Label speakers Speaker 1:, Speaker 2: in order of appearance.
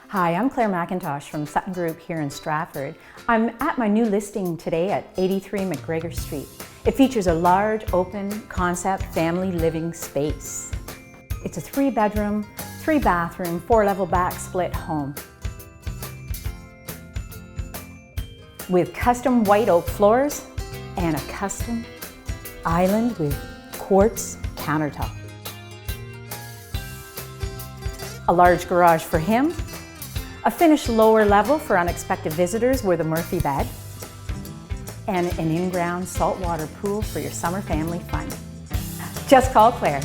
Speaker 1: Hi, I'm Clare MacIntosh from Sutton Group here in Stratford. I'm at my new listing today at 83 McGregor Street. It features a large, open, concept family living space. It's a 3-bedroom, 3-bathroom, 4-level back split home with custom white oak floors and a custom island with quartz countertop. A large garage for him, a finished lower level for unexpected visitors with a Murphy bed, and an in-ground saltwater pool for your summer family fun. Just call Clare.